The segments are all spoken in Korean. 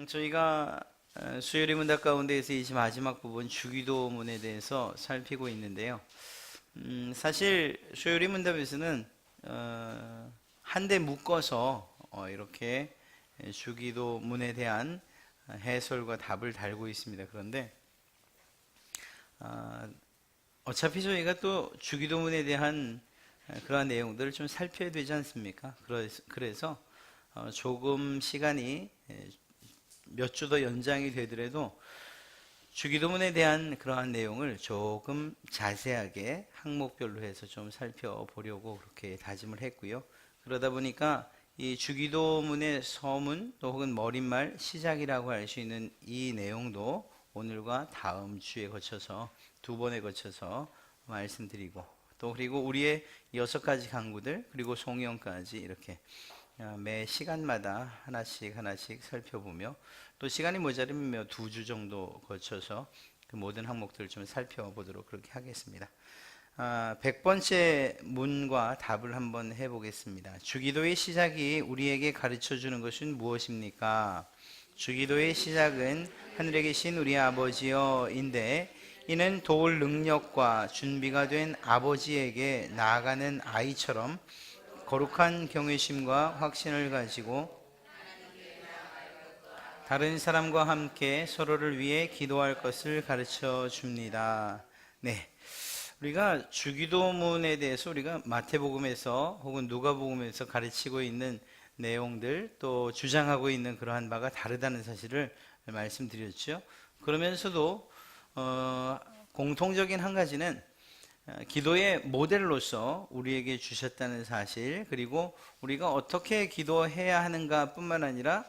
저희가 수요일의 문답 가운데에서 이 마지막 부분 주기도문에 대해서 살피고 있는데요. 사실 수요일의 문답에서는 한데 묶어서 이렇게 주기도문에 대한 해설과 답을 달고 있습니다. 그런데 어차피 저희가 또 주기도문에 대한 그러한 내용들을 좀 살펴야 되지 않습니까? 그래서 조금 시간이 몇 주 더 연장이 되더라도 주기도문에 대한 그러한 내용을 조금 자세하게 항목별로 해서 좀 살펴보려고 그렇게 다짐을 했고요. 그러다 보니까 이 주기도문의 서문 또 혹은 머릿말 시작이라고 할 수 있는 이 내용도 오늘과 다음 주에 거쳐서 두 번에 거쳐서 말씀드리고 또 그리고 우리의 6가지 강구들 그리고 송영까지 이렇게 매 시간마다 하나씩 살펴보며 또 시간이 모자르면 2주 정도 거쳐서 그 모든 항목들을 좀 살펴보도록 그렇게 하겠습니다. 100번째 문과 답을 한번 해보겠습니다. 주기도의 시작이 우리에게 가르쳐 주는 것은 무엇입니까? 주기도의 시작은 하늘에 계신 우리 아버지여인데 이는 도울 능력과 준비가 된 아버지에게 나아가는 아이처럼 거룩한 경외심과 확신을 가지고 다른 사람과 함께 서로를 위해 기도할 것을 가르쳐 줍니다. 네. 우리가 주기도문에 대해서 우리가 마태복음에서 혹은 누가복음에서 가르치고 있는 내용들 또 주장하고 있는 그러한 바가 다르다는 사실을 말씀드렸죠. 그러면서도 공통적인 한 가지는 기도의 모델로서 우리에게 주셨다는 사실 그리고 우리가 어떻게 기도해야 하는가 뿐만 아니라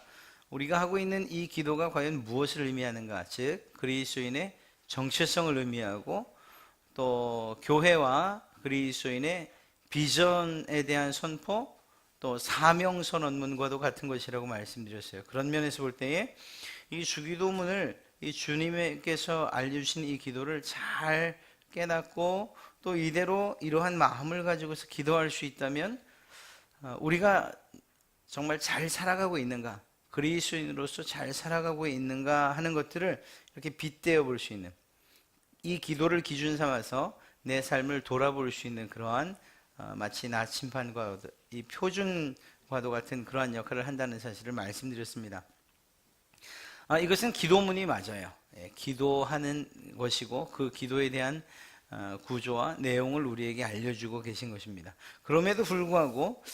우리가 하고 있는 이 기도가 과연 무엇을 의미하는가 즉 그리스도인의 정체성을 의미하고 또 교회와 그리스도인의 비전에 대한 선포 또 사명선언문과도 같은 것이라고 말씀드렸어요. 그런 면에서 볼 때에 이 주기도문을 이 주님께서 알려주신 이 기도를 잘 깨닫고 또 이대로 이러한 마음을 가지고서 기도할 수 있다면 우리가 정말 잘 살아가고 있는가 그리스도인으로서 잘 살아가고 있는가 하는 것들을 이렇게 빗대어 볼 수 있는 이 기도를 기준 삼아서 내 삶을 돌아볼 수 있는 그러한 마치 나침반과 이 표준과도 같은 그러한 역할을 한다는 사실을 말씀드렸습니다. 이것은 기도문이 맞아요. 기도하는 것이고 그 기도에 대한 구조와 내용을 우리에게 알려주고 계신 것입니다. 그럼에도 불구하고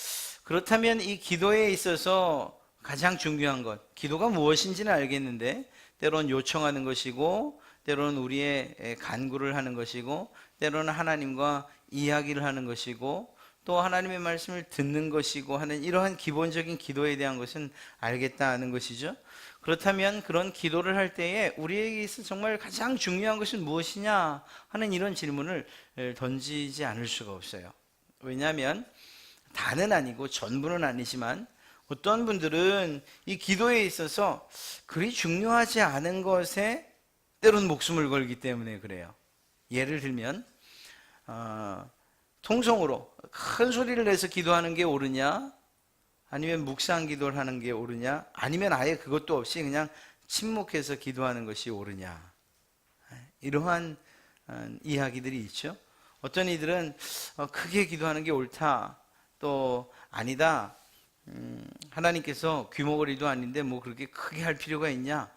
그렇다면 이 기도에 있어서 가장 중요한 것, 기도가 무엇인지는 알겠는데 때로는 요청하는 것이고 때로는 우리의 간구를 하는 것이고 때로는 하나님과 이야기를 하는 것이고 또 하나님의 말씀을 듣는 것이고 하는 이러한 기본적인 기도에 대한 것은 알겠다는 것이죠. 그렇다면 그런 기도를 할 때에 우리에게 있어 정말 가장 중요한 것은 무엇이냐 하는 이런 질문을 던지지 않을 수가 없어요. 왜냐하면 다는 아니고 전부는 아니지만 어떤 분들은 이 기도에 있어서 그리 중요하지 않은 것에 때론 목숨을 걸기 때문에 그래요. 예를 들면 통성으로 큰 소리를 내서 기도하는 게 옳으냐 아니면 묵상 기도를 하는 게 옳으냐 아니면 아예 그것도 없이 그냥 침묵해서 기도하는 것이 옳으냐 이러한 이야기들이 있죠. 어떤 이들은 크게 기도하는 게 옳다 또 아니다 하나님께서 귀머거리도 아닌데 뭐 그렇게 크게 할 필요가 있냐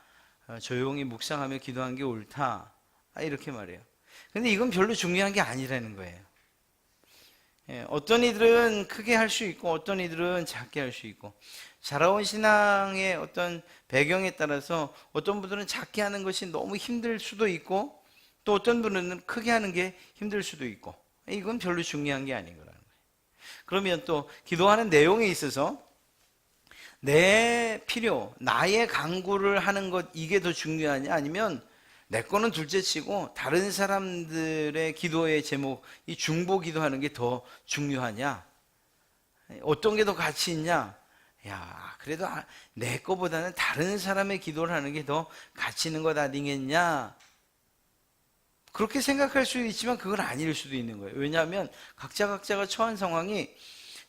조용히 묵상하며 기도하는 게 옳다 이렇게 말해요. 근데 이건 별로 중요한 게 아니라는 거예요. 어떤 이들은 크게 할 수 있고 어떤 이들은 작게 할 수 있고 자라온 신앙의 어떤 배경에 따라서 어떤 분들은 작게 하는 것이 너무 힘들 수도 있고 또 어떤 분은 크게 하는 게 힘들 수도 있고 이건 별로 중요한 게 아닌 거라는 거예요. 그러면 또 기도하는 내용에 있어서 내 필요, 나의 간구를 하는 것 이게 더 중요하냐 아니면 내 거는 둘째치고 다른 사람들의 기도의 제목 이 중보 기도하는 게 더 중요하냐 어떤 게 더 가치 있냐 야 그래도 내 거보다는 다른 사람의 기도를 하는 게 더 가치 있는 것 아니겠냐 그렇게 생각할 수 있지만 그건 아닐 수도 있는 거예요. 왜냐하면 각자가 처한 상황이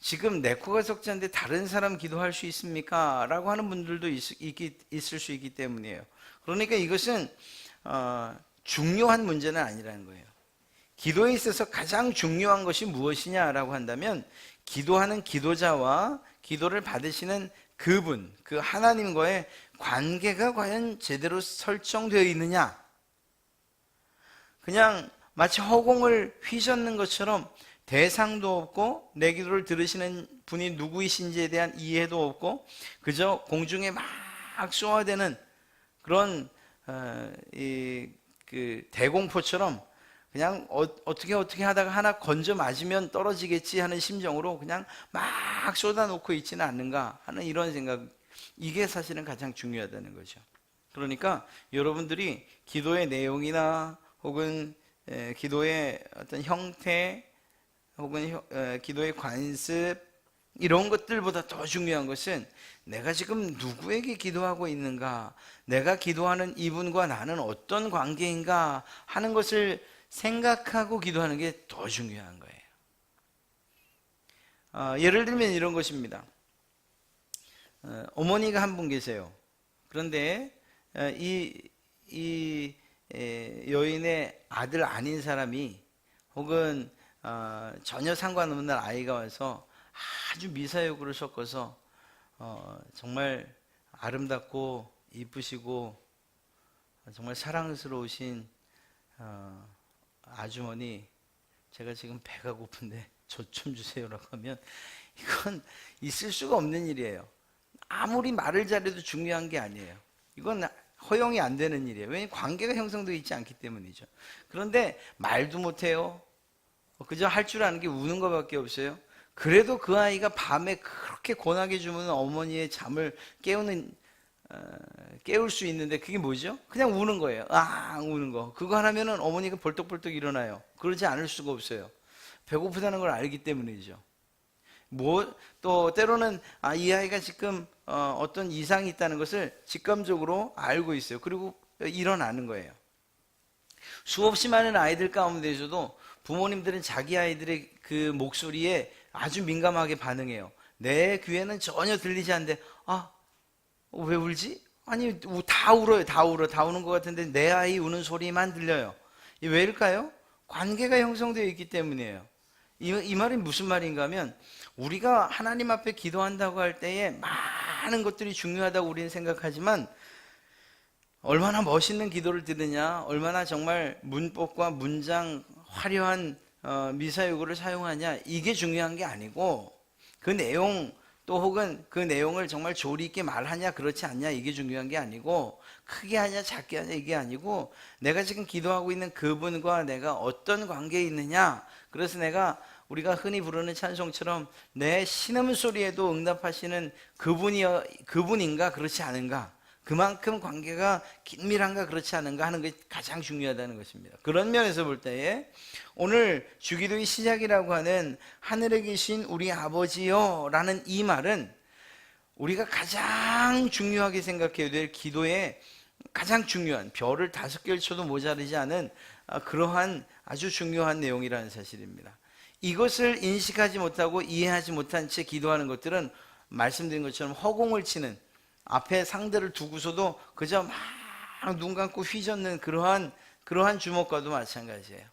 지금 내 코가 석자인데 다른 사람 기도할 수 있습니까? 라고 하는 분들도 있을 수 있기 때문이에요. 그러니까 이것은 중요한 문제는 아니라는 거예요. 기도에 있어서 가장 중요한 것이 무엇이냐라고 한다면 기도하는 기도자와 기도를 받으시는 그분, 그 하나님과의 관계가 과연 제대로 설정되어 있느냐. 그냥 마치 허공을 휘젓는 것처럼 대상도 없고 내 기도를 들으시는 분이 누구이신지에 대한 이해도 없고 그저 공중에 막 쏘아대는 그런 그 대공포처럼 그냥 어떻게 하다가 하나 건져 맞으면 떨어지겠지 하는 심정으로 그냥 막 쏟아놓고 있지는 않는가 하는 이런 생각, 이게 사실은 가장 중요하다는 거죠. 그러니까 여러분들이 기도의 내용이나 혹은 기도의 어떤 형태 혹은 기도의 관습 이런 것들보다 더 중요한 것은 내가 지금 누구에게 기도하고 있는가, 내가 기도하는 이분과 나는 어떤 관계인가 하는 것을 생각하고 기도하는 게 더 중요한 거예요. 예를 들면 이런 것입니다. 어머니가 한 분 계세요. 그런데 이 여인의 아들 아닌 사람이 혹은 전혀 상관없는 아이가 와서 아주 미사여구를 섞어서 정말 아름답고 이쁘시고 정말 사랑스러우신 아주머니, 제가 지금 배가 고픈데 저 좀 주세요라고 하면 이건 있을 수가 없는 일이에요. 아무리 말을 잘해도 중요한 게 아니에요. 이건 허용이 안 되는 일이에요. 왜냐하면 관계가 형성되어 있지 않기 때문이죠. 그런데 말도 못해요. 그저 할 줄 아는 게 우는 것밖에 없어요. 그래도 그 아이가 밤에 그렇게 권하게 주면 어머니의 잠을 깨울 수 있는데 그게 뭐죠? 그냥 우는 거예요. 우는 거. 그거 하면은 어머니가 벌떡벌떡 일어나요. 그러지 않을 수가 없어요. 배고프다는 걸 알기 때문이죠. 또 때로는 이 아이가 지금 어떤 이상이 있다는 것을 직감적으로 알고 있어요. 그리고 일어나는 거예요. 수없이 많은 아이들 가운데서도 부모님들은 자기 아이들의 그 목소리에 아주 민감하게 반응해요. 내 귀에는 전혀 들리지 않는데 왜 울지? 아니 다 울어요. 다 우는 것 같은데 내 아이 우는 소리만 들려요. 왜일까요? 관계가 형성되어 있기 때문이에요. 이 말이 무슨 말인가 하면 우리가 하나님 앞에 기도한다고 할 때에 많은 것들이 중요하다고 우리는 생각하지만 얼마나 멋있는 기도를 드느냐, 얼마나 정말 문법과 문장 화려한 미사여구를 사용하냐, 이게 중요한 게 아니고 그 내용 또 혹은 그 내용을 정말 조리 있게 말하냐 그렇지 않냐 이게 중요한 게 아니고 크게 하냐 작게 하냐 이게 아니고 내가 지금 기도하고 있는 그분과 내가 어떤 관계에 있느냐. 그래서 우리가 흔히 부르는 찬송처럼 내 신음소리에도 응답하시는 그분인가 그렇지 않은가, 그만큼 관계가 긴밀한가 그렇지 않은가 하는 게 가장 중요하다는 것입니다. 그런 면에서 볼 때에 오늘 주기도의 시작이라고 하는 하늘에 계신 우리 아버지요 라는 이 말은 우리가 가장 중요하게 생각해야 될 기도의 가장 중요한, 별을 5개를 쳐도 모자르지 않은 그러한 아주 중요한 내용이라는 사실입니다. 이것을 인식하지 못하고 이해하지 못한 채 기도하는 것들은 말씀드린 것처럼 허공을 치는, 앞에 상대를 두고서도 그저 막 눈 감고 휘젓는 그러한 주먹과도 마찬가지예요.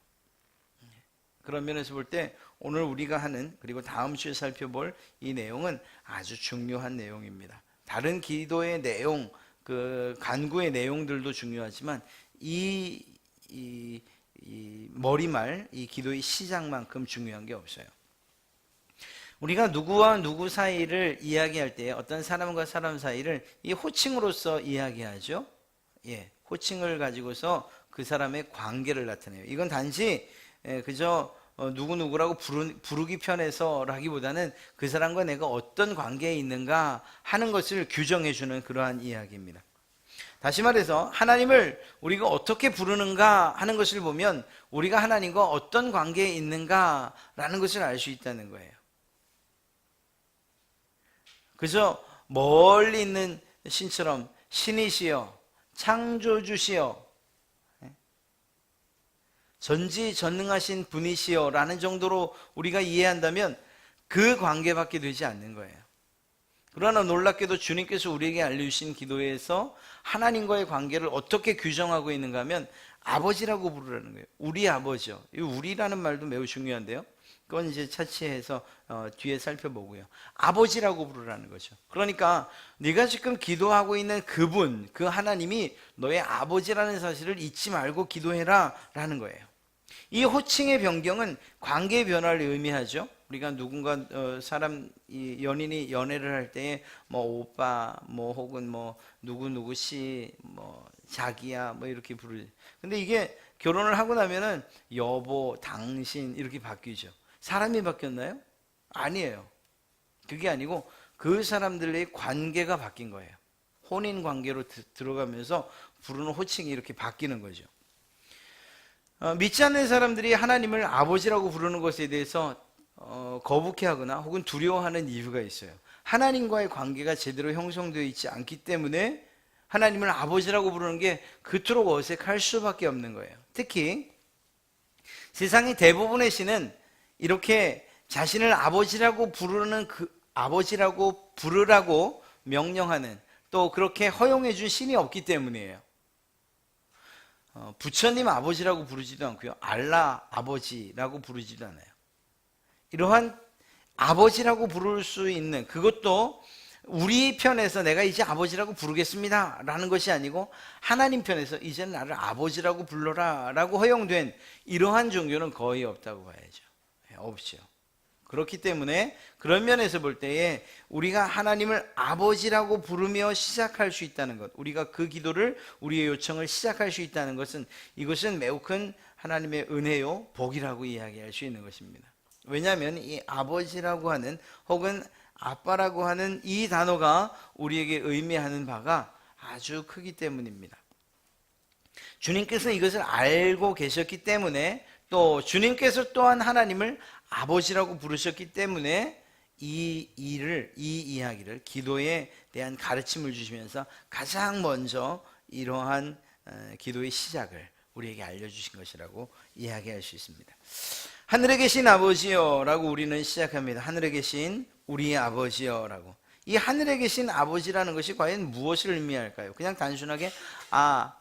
그런 면에서 볼 때 오늘 우리가 하는, 그리고 다음 주에 살펴볼 이 내용은 아주 중요한 내용입니다. 다른 기도의 내용, 그 간구의 내용들도 중요하지만 이 머리말, 이 기도의 시작만큼 중요한 게 없어요. 우리가 누구와 누구 사이를 이야기할 때 어떤 사람과 사람 사이를 이 호칭으로서 이야기하죠. 호칭을 가지고서 그 사람의 관계를 나타내요. 이건 단지 그저 누구누구라고 부르기 편해서라기보다는 그 사람과 내가 어떤 관계에 있는가 하는 것을 규정해주는 그러한 이야기입니다. 다시 말해서 하나님을 우리가 어떻게 부르는가 하는 것을 보면 우리가 하나님과 어떤 관계에 있는가라는 것을 알 수 있다는 거예요. 그저 멀리 있는 신처럼 신이시여, 창조주시여, 전지전능하신 분이시여 라는 정도로 우리가 이해한다면 그 관계밖에 되지 않는 거예요. 그러나 놀랍게도 주님께서 우리에게 알려주신 기도에서 하나님과의 관계를 어떻게 규정하고 있는가 하면 아버지라고 부르라는 거예요. 우리 아버지요. 이 우리라는 말도 매우 중요한데요. 그건 이제 차치해서 뒤에 살펴보고요. 아버지라고 부르라는 거죠. 그러니까 네가 지금 기도하고 있는 그분, 그 하나님이 너의 아버지라는 사실을 잊지 말고 기도해라 라는 거예요. 이 호칭의 변경은 관계의 변화를 의미하죠. 우리가 누군가 연인이 연애를 할 때에 뭐 오빠 뭐 혹은 뭐 누구 씨 뭐 자기야 뭐 이렇게 부르죠. 근데 이게 결혼을 하고 나면은 여보, 당신 이렇게 바뀌죠. 사람이 바뀌었나요? 아니에요. 그게 아니고 그 사람들의 관계가 바뀐 거예요. 혼인 관계로 들어가면서 부르는 호칭이 이렇게 바뀌는 거죠. 믿지 않는 사람들이 하나님을 아버지라고 부르는 것에 대해서 거북해하거나 혹은 두려워하는 이유가 있어요. 하나님과의 관계가 제대로 형성되어 있지 않기 때문에 하나님을 아버지라고 부르는 게 그토록 어색할 수밖에 없는 거예요. 특히 세상의 대부분의 신은 이렇게 자신을 아버지라고 부르는 아버지라고 부르라고 명령하는 또 그렇게 허용해 준 신이 없기 때문이에요. 부처님 아버지라고 부르지도 않고요. 알라 아버지라고 부르지도 않아요. 이러한 아버지라고 부를 수 있는 그것도 우리 편에서 내가 이제 아버지라고 부르겠습니다 라는 것이 아니고 하나님 편에서 이제 나를 아버지라고 불러라 라고 허용된 이러한 종교는 거의 없다고 봐야죠. 없죠. 그렇기 때문에 그런 면에서 볼 때에 우리가 하나님을 아버지라고 부르며 시작할 수 있다는 것, 우리가 그 기도를 우리의 요청을 시작할 수 있다는 것은 이것은 매우 큰 하나님의 은혜요 복이라고 이야기할 수 있는 것입니다. 왜냐하면 이 아버지라고 하는 혹은 아빠라고 하는 이 단어가 우리에게 의미하는 바가 아주 크기 때문입니다. 주님께서 이것을 알고 계셨기 때문에 또 주님께서 또한 하나님을 아버지라고 부르셨기 때문에 이 이야기를 기도에 대한 가르침을 주시면서 가장 먼저 이러한 기도의 시작을 우리에게 알려주신 것이라고 이야기할 수 있습니다. 하늘에 계신 아버지여 라고 우리는 시작합니다. 하늘에 계신 우리의 아버지여 라고. 이 하늘에 계신 아버지라는 것이 과연 무엇을 의미할까요? 그냥 단순하게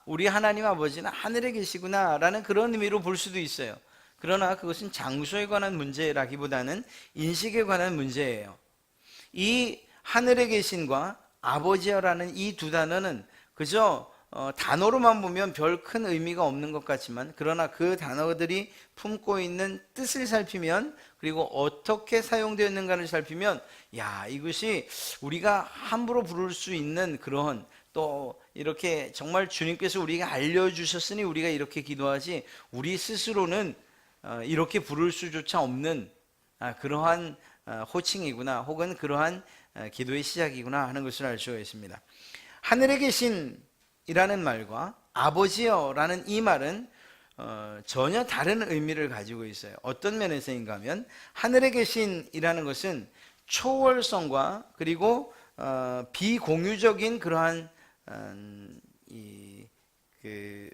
우리 하나님 아버지는 하늘에 계시구나 라는 그런 의미로 볼 수도 있어요. 그러나 그것은 장소에 관한 문제라기보다는 인식에 관한 문제예요. 이 하늘에 계신과 아버지여라는 이 두 단어는 그저 단어로만 보면 별 큰 의미가 없는 것 같지만 그러나 그 단어들이 품고 있는 뜻을 살피면 그리고 어떻게 사용되었는가를 살피면 이것이 우리가 함부로 부를 수 있는 그런 또 이렇게 정말 주님께서 우리에게 알려주셨으니 우리가 이렇게 기도하지 우리 스스로는 이렇게 부를 수조차 없는 그러한 호칭이구나 혹은 그러한 기도의 시작이구나 하는 것을 알 수가 있습니다. 하늘에 계신 이라는 말과 아버지여라는 이 말은 전혀 다른 의미를 가지고 있어요. 어떤 면에서인가 하면 하늘에 계신이라는 것은 초월성과 그리고 비공유적인 그러한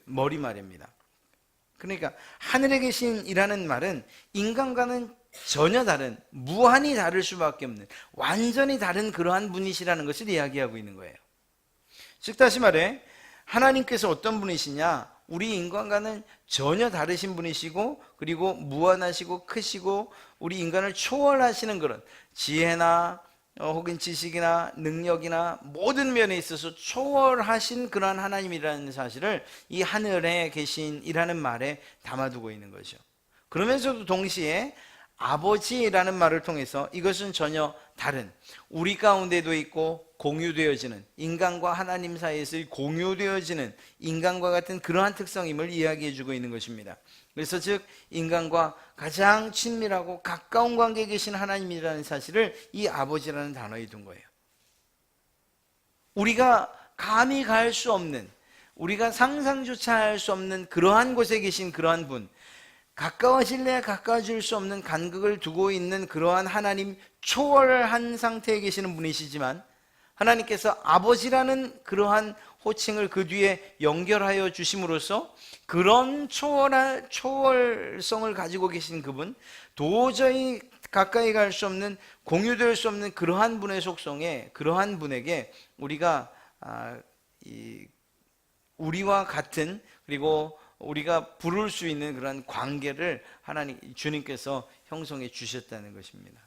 머리말입니다. 그러니까 하늘에 계신이라는 말은 인간과는 전혀 다른 무한히 다를 수밖에 없는 완전히 다른 그러한 분이시라는 것을 이야기하고 있는 거예요. 즉 다시 말해 하나님께서 어떤 분이시냐? 우리 인간과는 전혀 다르신 분이시고 그리고 무한하시고 크시고 우리 인간을 초월하시는 그런 지혜나 혹은 지식이나 능력이나 모든 면에 있어서 초월하신 그러한 하나님이라는 사실을 이 하늘에 계신이라는 말에 담아두고 있는 거죠. 그러면서도 동시에 아버지라는 말을 통해서 이것은 전혀 다른 우리 가운데도 있고 공유되어지는 인간과 하나님 사이에서 공유되어지는 인간과 같은 그러한 특성임을 이야기해주고 있는 것입니다. 그래서 즉 인간과 가장 친밀하고 가까운 관계에 계신 하나님이라는 사실을 이 아버지라는 단어에 둔 거예요. 우리가 감히 갈 수 없는 우리가 상상조차 할 수 없는 그러한 곳에 계신 그러한 분, 가까워질래야 가까워질 수 없는 간극을 두고 있는 그러한 하나님 초월한 상태에 계시는 분이시지만 하나님께서 아버지라는 그러한 호칭을 그 뒤에 연결하여 주심으로써 그런 초월성을 가지고 계신 그분, 도저히 가까이 갈 수 없는, 공유될 수 없는 그러한 분의 속성에, 그러한 분에게 우리가 우리와 같은, 그리고 우리가 부를 수 있는 그런 관계를 하나님 주님께서 형성해 주셨다는 것입니다.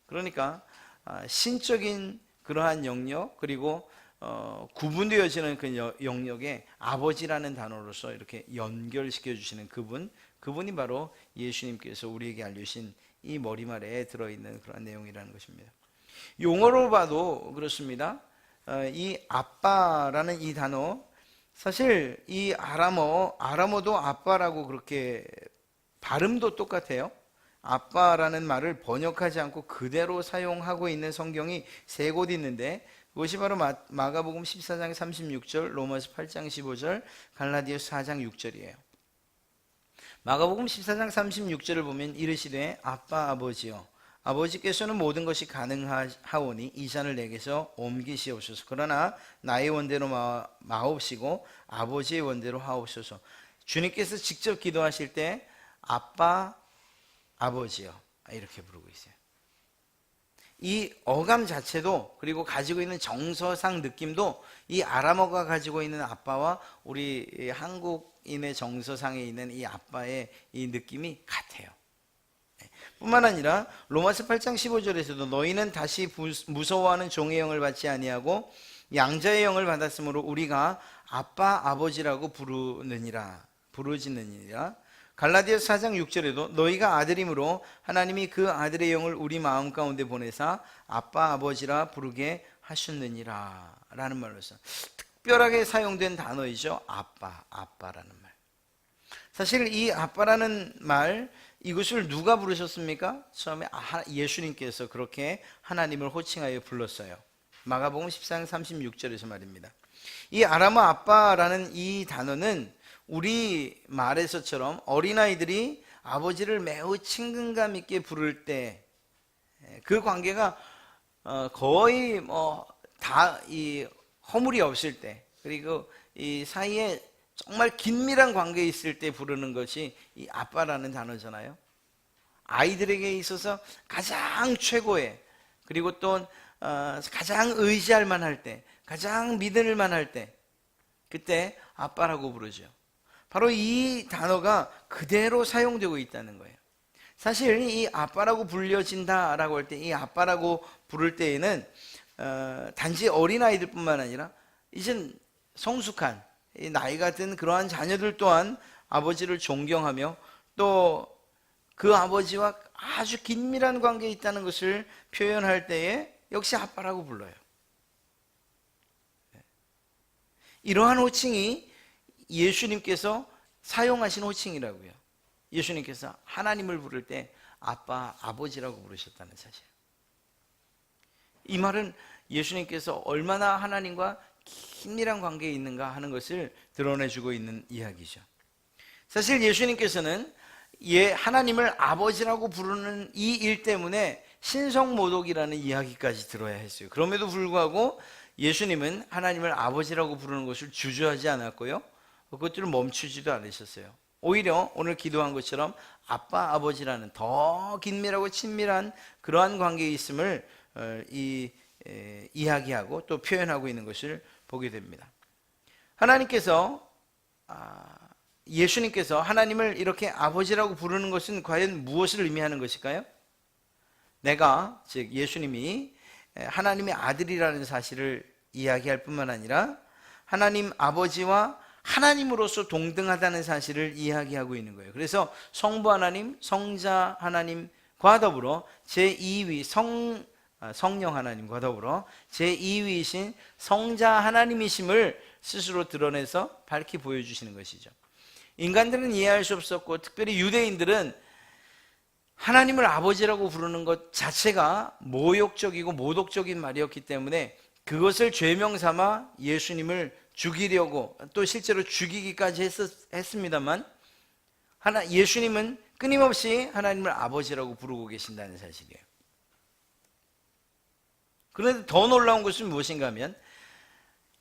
그러니까 신적인 그러한 영역, 그리고 구분되어지는 그 영역에 아버지라는 단어로서 이렇게 연결시켜 주시는 그분이 바로 예수님께서 우리에게 알려주신 이 머리말에 들어있는 그런 내용이라는 것입니다. 용어로 봐도 그렇습니다. 이 아빠라는 이 단어, 사실 이 아람어도 아빠라고 그렇게 발음도 똑같아요. 아빠라는 말을 번역하지 않고 그대로 사용하고 있는 성경이 3곳 있는데, 그것이 바로 마가복음 14장 36절, 로마서 8장 15절, 갈라디아서 4장 6절이에요. 마가복음 14장 36절을 보면 이르시되 아빠 아버지여, 아버지께서는 모든 것이 가능하오니 이 잔을 내게서 옮기시옵소서. 그러나 나의 원대로 마옵시고 아버지의 원대로 하옵소서. 주님께서 직접 기도하실 때 아빠 아버지여 이렇게 부르고 있어요. 이 어감 자체도, 그리고 가지고 있는 정서상 느낌도 이 아람어가 가지고 있는 아빠와 우리 한국인의 정서상에 있는 이 아빠의 이 느낌이 같아요. 뿐만 아니라 로마서 8장 15절에서도 너희는 다시 무서워하는 종의 영을 받지 아니하고 양자의 영을 받았으므로 우리가 아빠 아버지라고 부르짖느니라. 갈라디아서 4장 6절에도 너희가 아들이므로 하나님이 그 아들의 영을 우리 마음 가운데 보내사 아빠 아버지라 부르게 하셨느니라 라는 말로서 특별하게 사용된 단어이죠. 아빠라는 말. 사실 이 아빠라는 말, 이것을 누가 부르셨습니까? 처음에 예수님께서 그렇게 하나님을 호칭하여 불렀어요. 마가복음 14장 36절에서 말입니다. 이 아람어 아빠라는 이 단어는 우리 말에서처럼 어린아이들이 아버지를 매우 친근감 있게 부를 때 그 관계가 거의 다 이 허물이 없을 때, 그리고 이 사이에 정말 긴밀한 관계에 있을 때 부르는 것이 이 아빠라는 단어잖아요. 아이들에게 있어서 가장 최고의, 그리고 또 가장 의지할 만할 때, 가장 믿을 만할 때, 그때 아빠라고 부르죠. 바로 이 단어가 그대로 사용되고 있다는 거예요. 사실 이 아빠라고 불려진다라고 할 때, 이 아빠라고 부를 때에는 단지 어린아이들 뿐만 아니라 이젠 성숙한 나이가 든 그러한 자녀들 또한 아버지를 존경하며 또 그 아버지와 아주 긴밀한 관계에 있다는 것을 표현할 때에 역시 아빠라고 불러요. 이러한 호칭이 예수님께서 사용하신 호칭이라고요. 예수님께서 하나님을 부를 때 아빠, 아버지라고 부르셨다는 사실. 이 말은 예수님께서 얼마나 하나님과 긴밀한 관계에 있는가 하는 것을 드러내주고 있는 이야기죠. 사실 예수님께서는 하나님을 아버지라고 부르는 이 일 때문에 신성모독이라는 이야기까지 들어야 했어요. 그럼에도 불구하고 예수님은 하나님을 아버지라고 부르는 것을 주저하지 않았고요, 그것들을 멈추지도 않으셨어요. 오히려 오늘 기도한 것처럼 아빠, 아버지라는 더 긴밀하고 친밀한 그러한 관계에 있음을 이야기하고 또 표현하고 있는 것을 보게 됩니다. 예수님께서 하나님을 이렇게 아버지라고 부르는 것은 과연 무엇을 의미하는 것일까요? 즉 예수님이 하나님의 아들이라는 사실을 이야기할 뿐만 아니라 하나님 아버지와 하나님으로서 동등하다는 사실을 이야기하고 있는 거예요. 그래서 성부 하나님, 성자 하나님과 더불어 제2위 성령 하나님과 더불어 제2위이신 성자 하나님이심을 스스로 드러내서 밝히 보여주시는 것이죠. 인간들은 이해할 수 없었고, 특별히 유대인들은 하나님을 아버지라고 부르는 것 자체가 모욕적이고 모독적인 말이었기 때문에 그것을 죄명 삼아 예수님을 죽이려고, 또 실제로 죽이기까지 했습니다만, 예수님은 끊임없이 하나님을 아버지라고 부르고 계신다는 사실이에요. 그런데 더 놀라운 것은 무엇인가 하면,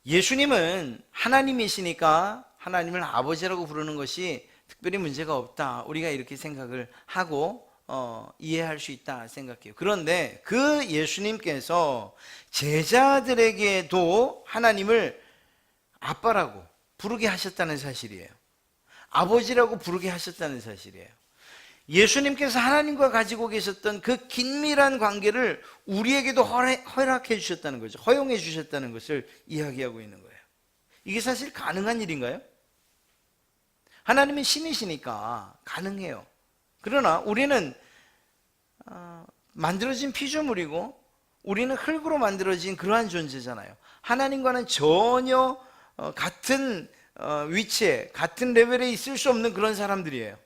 예수님은 하나님이시니까 하나님을 아버지라고 부르는 것이 특별히 문제가 없다, 우리가 이렇게 생각을 하고 이해할 수 있다 생각해요. 그런데 그 예수님께서 제자들에게도 하나님을 아빠라고 부르게 하셨다는 사실이에요. 아버지라고 부르게 하셨다는 사실이에요. 예수님께서 하나님과 가지고 계셨던 그 긴밀한 관계를 우리에게도 허락해 주셨다는 거죠. 허용해 주셨다는 것을 이야기하고 있는 거예요. 이게 사실 가능한 일인가요? 하나님은 신이시니까 가능해요. 그러나 우리는 만들어진 피조물이고 우리는 흙으로 만들어진 그러한 존재잖아요. 하나님과는 전혀 같은 위치에, 같은 레벨에 있을 수 없는 그런 사람들이에요.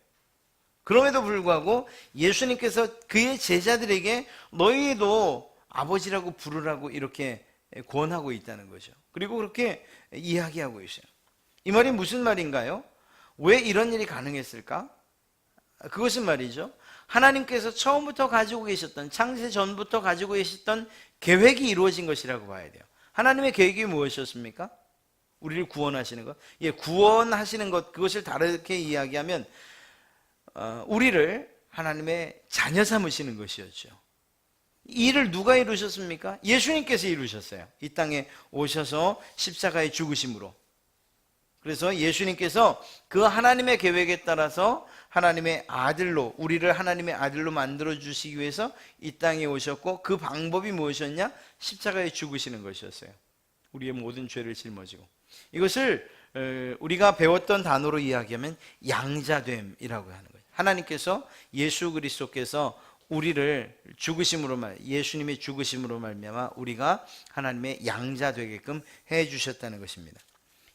그럼에도 불구하고 예수님께서 그의 제자들에게 너희도 아버지라고 부르라고 이렇게 권하고 있다는 거죠. 그리고 그렇게 이야기하고 있어요. 이 말이 무슨 말인가요? 왜 이런 일이 가능했을까? 그것은 말이죠, 하나님께서 처음부터 가지고 계셨던, 창세 전부터 가지고 계셨던 계획이 이루어진 것이라고 봐야 돼요. 하나님의 계획이 무엇이었습니까? 우리를 구원하시는 것. 구원하시는 것, 그것을 다르게 이야기하면 우리를 하나님의 자녀 삼으시는 것이었죠. 이 일을 누가 이루셨습니까? 예수님께서 이루셨어요. 이 땅에 오셔서 십자가에 죽으심으로. 그래서 예수님께서 그 하나님의 계획에 따라서 하나님의 아들로, 우리를 하나님의 아들로 만들어 주시기 위해서 이 땅에 오셨고, 그 방법이 무엇이었냐? 십자가에 죽으시는 것이었어요. 우리의 모든 죄를 짊어지고. 이것을 우리가 배웠던 단어로 이야기하면 양자됨이라고 하는 거예요. 하나님께서, 예수 그리스도께서 우리를 죽으심으로 예수님의 죽으심으로 말미암아 우리가 하나님의 양자 되게끔 해 주셨다는 것입니다.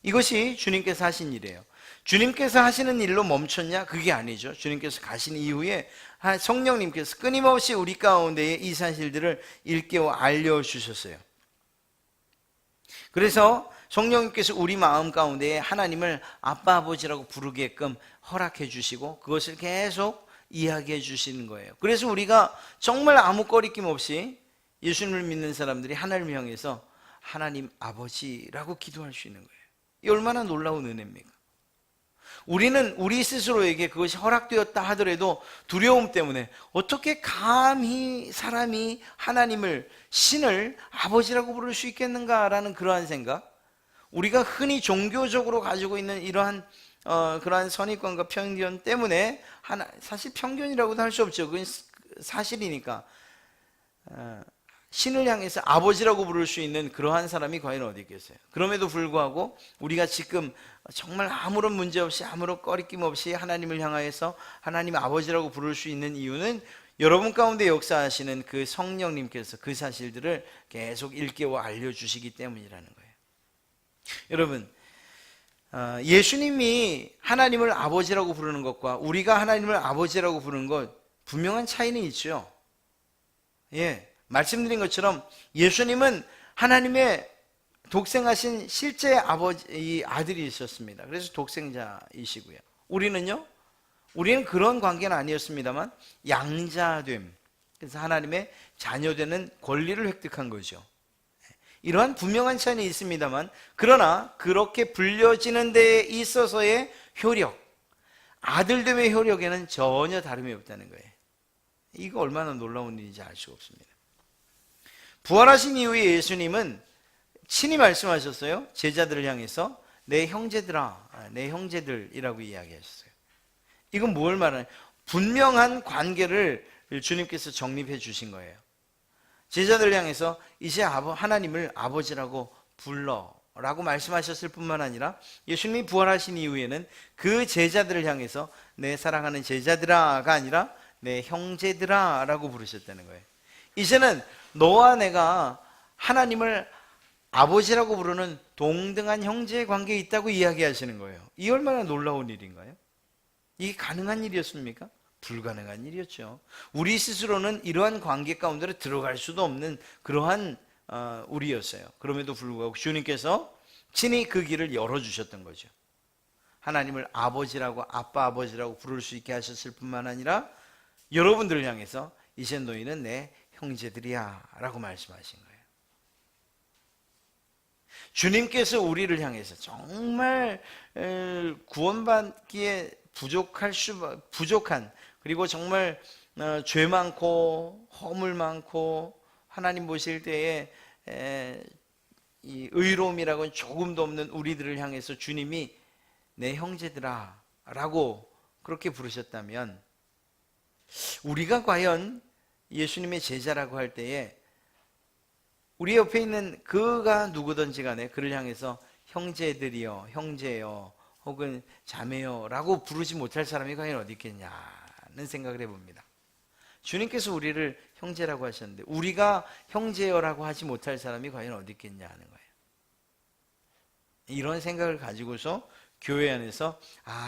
이것이 주님께서 하신 일이에요. 주님께서 하시는 일로 멈췄냐? 그게 아니죠. 주님께서 가신 이후에 성령님께서 끊임없이 우리 가운데에 이 사실들을 일깨워 알려주셨어요. 그래서 성령님께서 우리 마음 가운데에 하나님을 아빠 아버지라고 부르게끔 허락해 주시고 그것을 계속 이야기해 주시는 거예요. 그래서 우리가 정말 아무 거리낌 없이 예수님을 믿는 사람들이 하나님을 향해서 하나님 아버지라고 기도할 수 있는 거예요. 이 얼마나 놀라운 은혜입니까? 우리는 우리 스스로에게 그것이 허락되었다 하더라도 두려움 때문에 어떻게 감히 사람이 하나님을, 신을 아버지라고 부를 수 있겠는가라는 그러한 생각, 우리가 흔히 종교적으로 가지고 있는 이러한 그러한 선입관과 편견 때문에 사실 편견이라고도 할 수 없죠. 그건 사실이니까 신을 향해서 아버지라고 부를 수 있는 그러한 사람이 과연 어디 있겠어요? 그럼에도 불구하고 우리가 지금 정말 아무런 문제 없이, 아무런 꺼리낌 없이 하나님을 향하여서 하나님 아버지라고 부를 수 있는 이유는 여러분 가운데 역사하시는 그 성령님께서 그 사실들을 계속 일깨워 알려주시기 때문이라는 거예요. 여러분, 예수님이 하나님을 아버지라고 부르는 것과 우리가 하나님을 아버지라고 부르는 것 분명한 차이는 있죠. 말씀드린 것처럼 예수님은 하나님의 독생하신 실제 아들이셨습니다. 그래서 독생자이시고요. 우리는요? 우리는 그런 관계는 아니었습니다만 양자됨, 그래서 하나님의 자녀되는 권리를 획득한 거죠. 이러한 분명한 차이는 있습니다만, 그러나 그렇게 불려지는 데에 있어서의 효력, 아들됨의 효력에는 전혀 다름이 없다는 거예요. 이거 얼마나 놀라운 일인지 알 수가 없습니다. 부활하신 이후에 예수님은 친히 말씀하셨어요. 제자들을 향해서 내 형제들아, 내 형제들이라고 이야기하셨어요. 이건 뭘 말하냐? 분명한 관계를 주님께서 정립해 주신 거예요. 제자들을 향해서 이제 하나님을 아버지라고 불러라고 말씀하셨을 뿐만 아니라 예수님이 부활하신 이후에는 그 제자들을 향해서 내 사랑하는 제자들아가 아니라 내 형제들아 라고 부르셨다는 거예요. 이제는 너와 내가 하나님을 아버지라고 부르는 동등한 형제의 관계에 있다고 이야기하시는 거예요. 이 얼마나 놀라운 일인가요? 이게 가능한 일이었습니까? 불가능한 일이었죠. 우리 스스로는 이러한 관계 가운데로 들어갈 수도 없는 그러한 우리였어요. 그럼에도 불구하고 주님께서 친히 그 길을 열어주셨던 거죠. 하나님을 아버지라고, 아빠 아버지라고 부를 수 있게 하셨을 뿐만 아니라 여러분들을 향해서 이제 너희는 내 형제들이야 라고 말씀하신 거예요. 주님께서 우리를 향해서 정말 구원받기에 부족한, 그리고 정말 죄 많고 허물 많고 하나님 보실 때에 이 의로움이라고는 조금도 없는 우리들을 향해서 주님이 내 형제들아 라고 그렇게 부르셨다면, 우리가 과연 예수님의 제자라고 할 때에 우리 옆에 있는 그가 누구든지 간에 그를 향해서 형제들이여, 형제여, 혹은 자매여 라고 부르지 못할 사람이 과연 어디 있겠냐는 생각을 해봅니다. 주님께서 우리를 형제라고 하셨는데 우리가 형제여라고 하지 못할 사람이 과연 어디 있겠냐 하는 거예요. 이런 생각을 가지고서 교회 안에서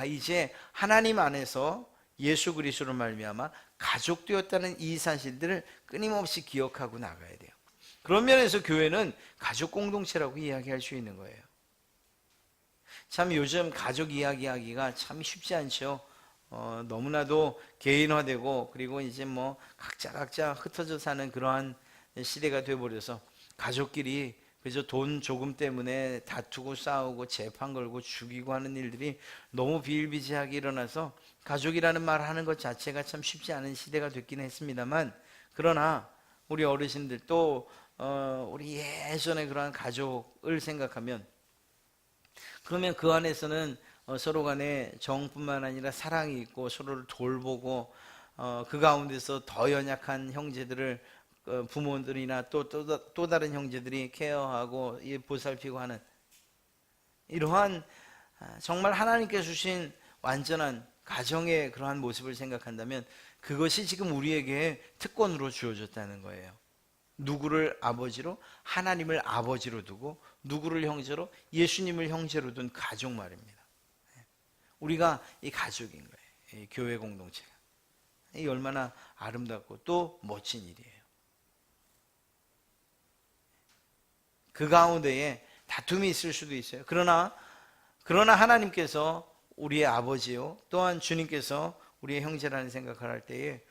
이제 하나님 안에서 예수 그리스도로 말미암아 가족되었다는 이 사실들을 끊임없이 기억하고 나가야 돼요. 그런 면에서 교회는 가족 공동체라고 이야기할 수 있는 거예요. 참 요즘 가족 이야기하기가 참 쉽지 않죠. 너무나도 개인화되고, 그리고 이제 뭐 각자 흩어져 사는 그러한 시대가 돼버려서 가족끼리 그저 돈 조금 때문에 다투고 싸우고 재판 걸고 죽이고 하는 일들이 너무 비일비재하게 일어나서 가족이라는 말 하는 것 자체가 참 쉽지 않은 시대가 됐긴 했습니다만, 그러나 우리 어르신들 또 우리 예전에 그러한 가족을 생각하면, 그러면 그 안에서는 서로 간에 정뿐만 아니라 사랑이 있고 서로를 돌보고, 그 가운데서 더 연약한 형제들을 부모들이나 또 다른 형제들이 케어하고 보살피고 하는 이러한 정말 하나님께서 주신 완전한 가정의 그러한 모습을 생각한다면, 그것이 지금 우리에게 특권으로 주어졌다는 거예요. 누구를 아버지로? 하나님을 아버지로 두고, 누구를 형제로? 예수님을 형제로 둔 가족 말입니다. 우리가 이 가족인 거예요. 이 교회 공동체가. 이 얼마나 아름답고 또 멋진 일이에요. 그 가운데에 다툼이 있을 수도 있어요. 그러나 하나님께서 우리의 아버지요, 또한 주님께서 우리의 형제라는 생각을 할 때에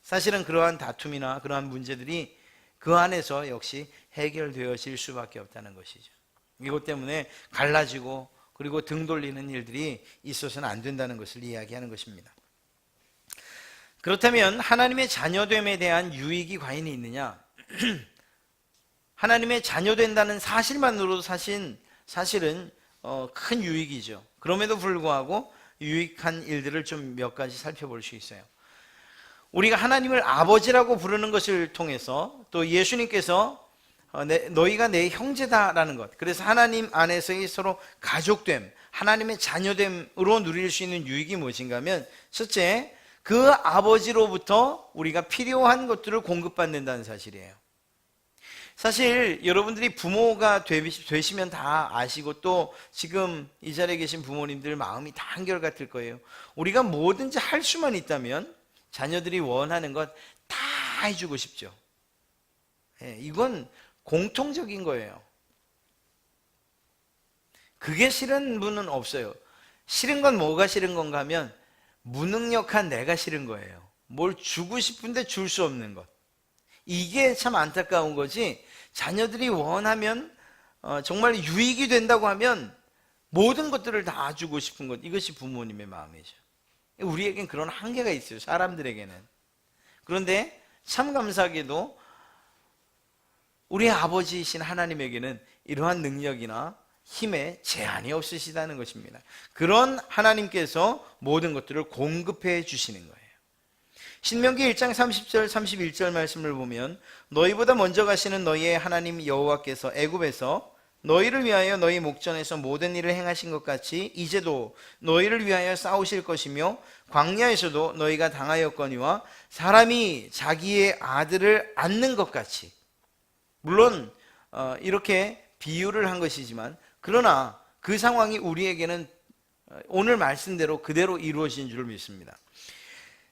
사실은 그러한 다툼이나 그러한 문제들이 그 안에서 역시 해결되어질 수밖에 없다는 것이죠. 이것 때문에 갈라지고 그리고 등 돌리는 일들이 있어서는 안 된다는 것을 이야기하는 것입니다. 그렇다면 하나님의 자녀됨에 대한 유익이 과연 있느냐? 하나님의 자녀된다는 사실만으로도 사실은 큰 유익이죠. 그럼에도 불구하고 유익한 일들을 좀 몇 가지 살펴볼 수 있어요. 우리가 하나님을 아버지라고 부르는 것을 통해서, 또 예수님께서 너희가 내 형제다라는 것, 그래서 하나님 안에서의 서로 가족됨, 하나님의 자녀됨으로 누릴 수 있는 유익이 무엇인가 하면, 첫째, 그 아버지로부터 우리가 필요한 것들을 공급받는다는 사실이에요. 사실 여러분들이 부모가 되시면 다 아시고, 또 지금 이 자리에 계신 부모님들 마음이 다 한결같을 거예요. 우리가 뭐든지 할 수만 있다면 자녀들이 원하는 것 다 해주고 싶죠. 이건 공통적인 거예요. 그게 싫은 분은 없어요. 싫은 건 뭐가 싫은 건가 하면, 무능력한 내가 싫은 거예요. 뭘 주고 싶은데 줄 수 없는 것. 이게 참 안타까운 거지. 자녀들이 원하면, 정말 유익이 된다고 하면 모든 것들을 다 주고 싶은 것, 이것이 부모님의 마음이죠. 우리에겐 그런 한계가 있어요, 사람들에게는. 그런데 참 감사하게도 우리 아버지이신 하나님에게는 이러한 능력이나 힘에 제한이 없으시다는 것입니다. 그런 하나님께서 모든 것들을 공급해 주시는 거예요. 신명기 1장 30절 31절 말씀을 보면, 너희보다 먼저 가시는 너희의 하나님 여호와께서 애굽에서 너희를 위하여 너희 목전에서 모든 일을 행하신 것 같이 이제도 너희를 위하여 싸우실 것이며, 광야에서도 너희가 당하였거니와 사람이 자기의 아들을 낳는 것 같이. 물론 이렇게 비유를 한 것이지만, 그러나 그 상황이 우리에게는 오늘 말씀대로 그대로 이루어진 줄 믿습니다.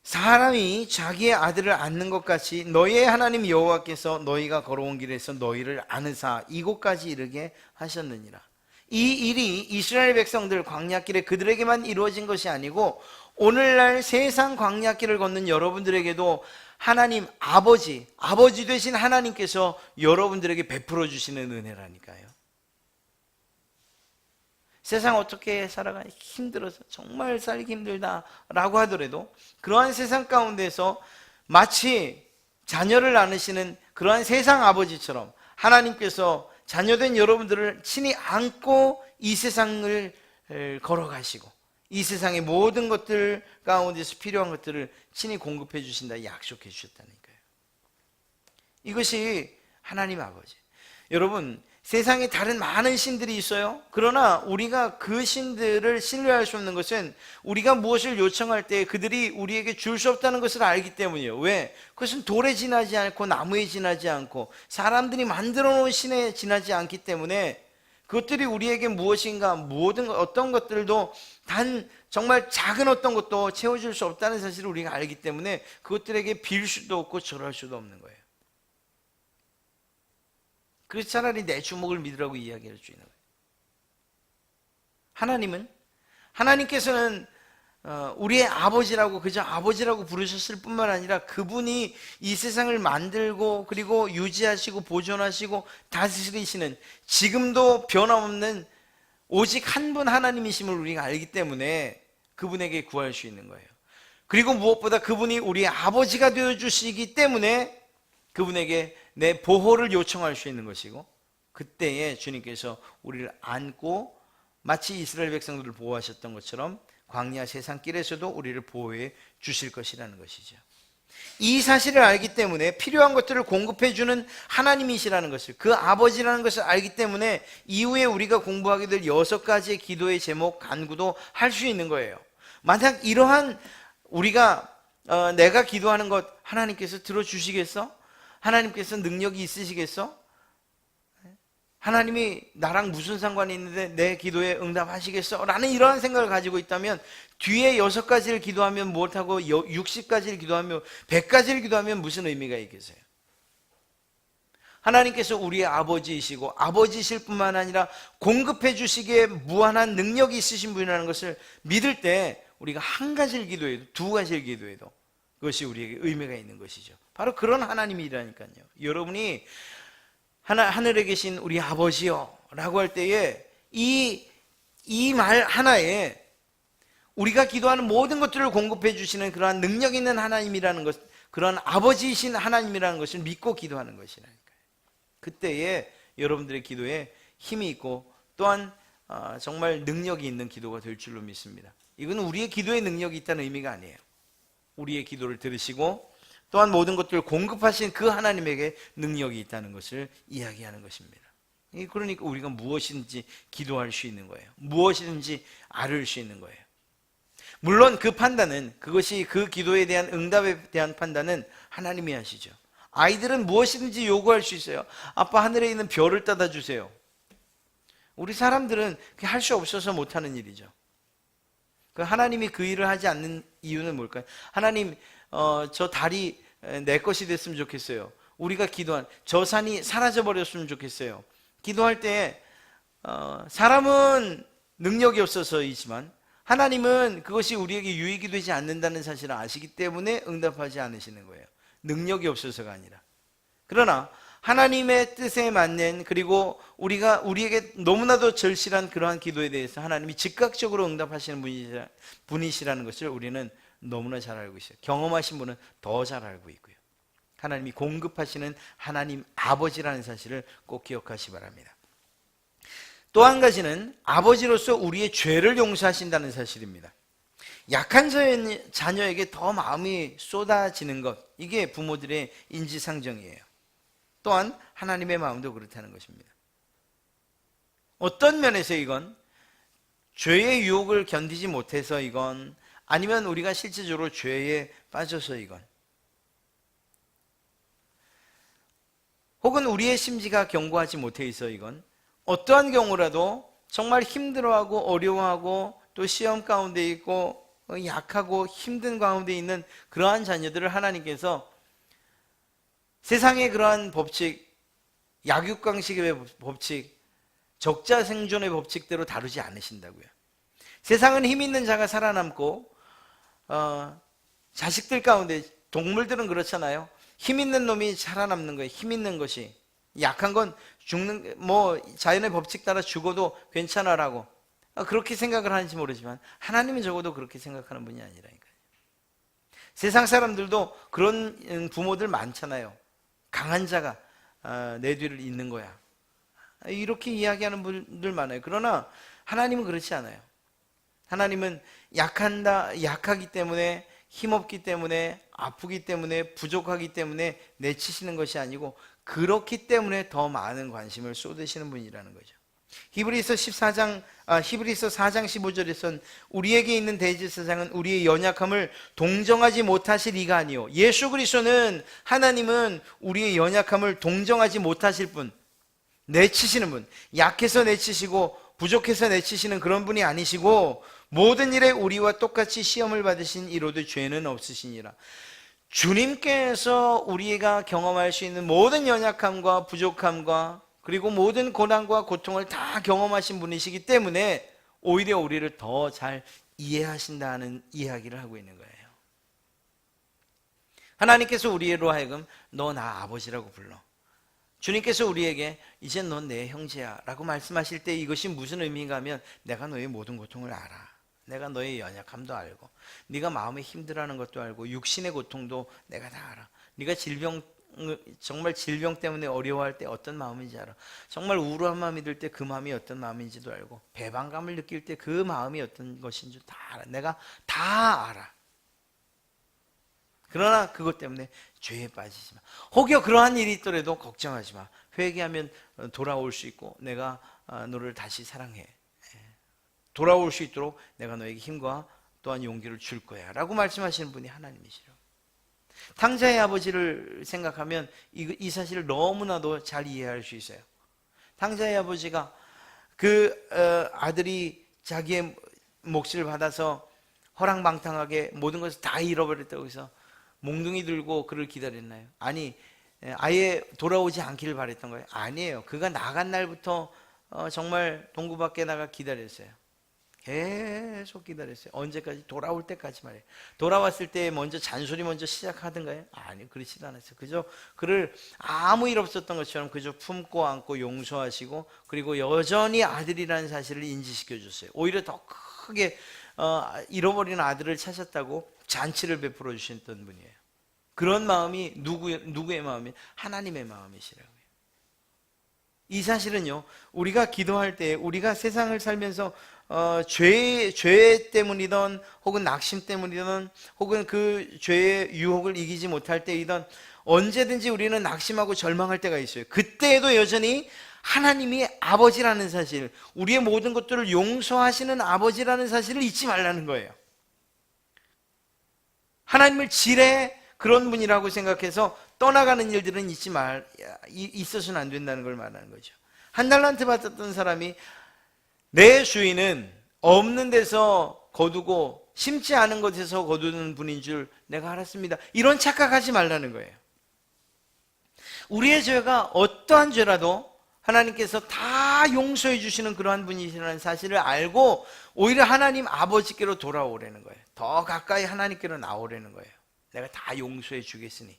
사람이 자기의 아들을 낳는 것 같이 너희의 하나님 여호와께서 너희가 걸어온 길에서 너희를 안으사 이곳까지 이르게 하셨느니라. 이 일이 이스라엘 백성들 광야길에 그들에게만 이루어진 것이 아니고, 오늘날 세상 광야길을 걷는 여러분들에게도 하나님 아버지 되신 하나님께서 여러분들에게 베풀어 주시는 은혜라니까요. 세상 어떻게 살아가 힘들어서 정말 살기 힘들다라고 하더라도 그러한 세상 가운데서 마치 자녀를 나누시는 그러한 세상 아버지처럼 하나님께서 자녀된 여러분들을 친히 안고 이 세상을 걸어가시고 이 세상의 모든 것들 가운데서 필요한 것들을 친히 공급해 주신다 약속해 주셨다니까요. 이것이 하나님 아버지. 여러분, 세상에 다른 많은 신들이 있어요. 그러나 우리가 그 신들을 신뢰할 수 없는 것은 우리가 무엇을 요청할 때 그들이 우리에게 줄 수 없다는 것을 알기 때문이에요. 왜? 그것은 돌에 지나지 않고 나무에 지나지 않고 사람들이 만들어 놓은 신에 지나지 않기 때문에 그것들이 우리에게 무엇인가 모든 어떤 것들도 단 정말 작은 어떤 것도 채워줄 수 없다는 사실을 우리가 알기 때문에 그것들에게 빌 수도 없고 절할 수도 없는 거예요. 그래서 차라리 내 주먹을 믿으라고 이야기할 수 있는 거예요. 하나님께서는 우리의 아버지라고 그저 아버지라고 부르셨을 뿐만 아니라 그분이 이 세상을 만들고 그리고 유지하시고 보존하시고 다스리시는 지금도 변함없는 오직 한 분 하나님이심을 우리가 알기 때문에 그분에게 구할 수 있는 거예요. 그리고 무엇보다 그분이 우리의 아버지가 되어주시기 때문에 그분에게 내 보호를 요청할 수 있는 것이고 그때에 주님께서 우리를 안고 마치 이스라엘 백성들을 보호하셨던 것처럼 광야 세상길에서도 우리를 보호해 주실 것이라는 것이죠. 이 사실을 알기 때문에 필요한 것들을 공급해 주는 하나님이시라는 것을 그 아버지라는 것을 알기 때문에 이후에 우리가 공부하게 될 6가지의 기도의 제목 간구도 할 수 있는 거예요. 만약 이러한 우리가 내가 기도하는 것 하나님께서 들어주시겠어? 하나님께서 능력이 있으시겠어? 하나님이 나랑 무슨 상관이 있는데 내 기도에 응답하시겠어? 라는 이러한 생각을 가지고 있다면 뒤에 6가지를 기도하면 못하고 60가지를 기도하며 100가지를 기도하면 무슨 의미가 있겠어요? 하나님께서 우리의 아버지이시고 아버지이실 뿐만 아니라 공급해 주시기에 무한한 능력이 있으신 분이라는 것을 믿을 때 우리가 한 가지를 기도해도 2가지를 기도해도 그것이 우리에게 의미가 있는 것이죠. 바로 그런 하나님이라니까요. 여러분이 하늘에 계신 우리 아버지요 라고 할 때에 이 말 하나에 우리가 기도하는 모든 것들을 공급해 주시는 그러한 능력 있는 하나님이라는 것, 그런 아버지이신 하나님이라는 것을 믿고 기도하는 것이라니까요. 그때에 여러분들의 기도에 힘이 있고 또한 정말 능력이 있는 기도가 될 줄로 믿습니다. 이건 우리의 기도에 능력이 있다는 의미가 아니에요. 우리의 기도를 들으시고 또한 모든 것들을 공급하신 그 하나님에게 능력이 있다는 것을 이야기하는 것입니다. 그러니까 우리가 무엇인지 기도할 수 있는 거예요. 무엇이든지 아를 수 있는 거예요. 물론 그 판단은 그것이 그 기도에 대한 응답에 대한 판단은 하나님이 하시죠. 아이들은 무엇이든지 요구할 수 있어요. 아빠 하늘에 있는 별을 따다 주세요. 우리 사람들은 할 수 없어서 못하는 일이죠. 하나님이 그 일을 하지 않는 이유는 뭘까요? 하나님 저 달이 내 것이 됐으면 좋겠어요. 우리가 기도한 저 산이 사라져 버렸으면 좋겠어요. 기도할 때 사람은 능력이 없어서이지만 하나님은 그것이 우리에게 유익이 되지 않는다는 사실을 아시기 때문에 응답하지 않으시는 거예요. 능력이 없어서가 아니라. 그러나 하나님의 뜻에 맞는 그리고 우리에게 너무나도 절실한 그러한 기도에 대해서 하나님이 즉각적으로 응답하시는 분이시라는 것을 우리는 너무나 잘 알고 있어요. 경험하신 분은 더 잘 알고 있고요. 하나님이 공급하시는 하나님 아버지라는 사실을 꼭 기억하시기 바랍니다. 또 한 가지는 아버지로서 우리의 죄를 용서하신다는 사실입니다. 약한 자녀에게 더 마음이 쏟아지는 것, 이게 부모들의 인지상정이에요. 또한 하나님의 마음도 그렇다는 것입니다. 어떤 면에서 이건 죄의 유혹을 견디지 못해서 이건 아니면 우리가 실질적으로 죄에 빠져서 이건 혹은 우리의 심지가 견고하지 못해 있어 이건 어떠한 경우라도 정말 힘들어하고 어려워하고 또 시험 가운데 있고 약하고 힘든 가운데 있는 그러한 자녀들을 하나님께서 세상의 그러한 법칙, 약육강식의 법칙, 적자 생존의 법칙대로 다루지 않으신다고요. 세상은 힘 있는 자가 살아남고 자식들 가운데 동물들은 그렇잖아요. 힘 있는 놈이 살아남는 거예요. 힘 있는 것이. 약한 건 죽는, 자연의 법칙 따라 죽어도 괜찮아라고. 그렇게 생각을 하는지 모르지만 하나님은 적어도 그렇게 생각하는 분이 아니라니까요. 세상 사람들도 그런 부모들 많잖아요. 강한 자가 내 뒤를 잇는 거야, 이렇게 이야기하는 분들 많아요. 그러나 하나님은 그렇지 않아요. 하나님은 약하기 때문에, 힘없기 때문에, 아프기 때문에, 부족하기 때문에 내치시는 것이 아니고 그렇기 때문에 더 많은 관심을 쏟으시는 분이라는 거죠. 히브리서 4장 15절에선 우리에게 있는 대제사장은 우리의 연약함을 동정하지 못하실 이가 아니요, 예수 그리스도는, 하나님은 우리의 연약함을 동정하지 못하실 분, 내치시는 분, 약해서 내치시고 부족해서 내치시는 그런 분이 아니시고 모든 일에 우리와 똑같이 시험을 받으신 이로도 죄는 없으시니라. 주님께서 우리가 경험할 수 있는 모든 연약함과 부족함과 그리고 모든 고난과 고통을 다 경험하신 분이시기 때문에 오히려 우리를 더 잘 이해하신다는 이야기를 하고 있는 거예요. 하나님께서 우리로 하여금 너 나 아버지라고 불러. 주님께서 우리에게 이제 넌 내 형제야 라고 말씀하실 때 이것이 무슨 의미인가 하면, 내가 너의 모든 고통을 알아. 내가 너의 연약함도 알고, 네가 마음에 힘들어하는 것도 알고, 육신의 고통도 내가 다 알아. 네가 정말 질병 때문에 어려워할 때 어떤 마음인지 알아. 정말 우울한 마음이 들 때 그 마음이 어떤 마음인지도 알고, 배반감을 느낄 때 그 마음이 어떤 것인지 다 알아. 내가 다 알아. 그러나 그것 때문에 죄에 빠지지 마. 혹여 그러한 일이 있더라도 걱정하지 마. 회개하면 돌아올 수 있고 내가 너를 다시 사랑해. 돌아올 수 있도록 내가 너에게 힘과 또한 용기를 줄 거야 라고 말씀하시는 분이 하나님이시죠. 탕자의 아버지를 생각하면 이 사실을 너무나도 잘 이해할 수 있어요. 탕자의 아버지가 그 아들이 자기의 몫을 받아서 허랑방탕하게 모든 것을 다 잃어버렸다고 해서 몽둥이 들고 그를 기다렸나요? 아니, 아예 돌아오지 않기를 바랬던 거예요? 아니에요. 그가 나간 날부터 정말 동구 밖에 나가 기다렸어요. 계속 기다렸어요. 언제까지? 돌아올 때까지 말이에요. 돌아왔을 때 잔소리 먼저 시작하던가요? 아니요, 그렇지도 않았어요. 그저 그를 아무 일 없었던 것처럼 그저 품고 안고 용서하시고, 그리고 여전히 아들이라는 사실을 인지시켜 줬어요. 오히려 더 크게 잃어버린 아들을 찾았다고 잔치를 베풀어 주셨던 분이에요. 그런 마음이 누구의 마음이? 하나님의 마음이시라고요. 이 사실은요, 우리가 기도할 때, 우리가 세상을 살면서 죄 때문이든 혹은 낙심 때문이든 혹은 그 죄의 유혹을 이기지 못할 때이든 언제든지 우리는 낙심하고 절망할 때가 있어요. 그때에도 여전히 하나님이 아버지라는 사실, 우리의 모든 것들을 용서하시는 아버지라는 사실을 잊지 말라는 거예요. 하나님을 지레 그런 분이라고 생각해서 떠나가는 일들은 있어서는 안 된다는 걸 말하는 거죠. 한 달란트 받았던 사람이 내 주인은 없는 데서 거두고 심지 않은 곳에서 거두는 분인 줄 내가 알았습니다. 이런 착각하지 말라는 거예요. 우리의 죄가 어떠한 죄라도 하나님께서 다 용서해 주시는 그러한 분이시라는 사실을 알고 오히려 하나님 아버지께로 돌아오라는 거예요. 더 가까이 하나님께로 나오라는 거예요. 내가 다 용서해 주겠으니.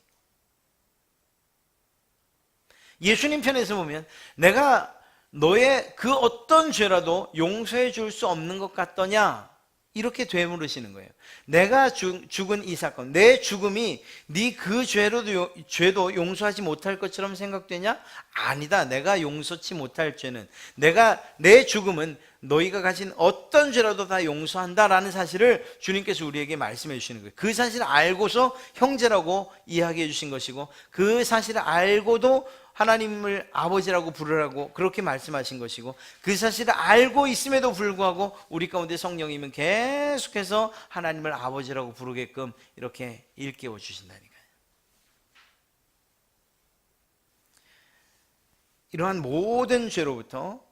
예수님 편에서 보면 내가 너의 그 어떤 죄라도 용서해 줄 수 없는 것 같더냐? 이렇게 되물으시는 거예요. 내가 죽은 이 사건, 내 죽음이 네 그 죄도 용서하지 못할 것처럼 생각되냐? 아니다. 내가 용서치 못할 죄는, 내 죽음은 너희가 가진 어떤 죄라도 다 용서한다라는 사실을 주님께서 우리에게 말씀해 주시는 거예요. 그 사실을 알고서 형제라고 이야기해 주신 것이고, 그 사실을 알고도 하나님을 아버지라고 부르라고 그렇게 말씀하신 것이고, 그 사실을 알고 있음에도 불구하고 우리 가운데 성령님은 계속해서 하나님을 아버지라고 부르게끔 이렇게 일깨워 주신다니까요. 이러한 모든 죄로부터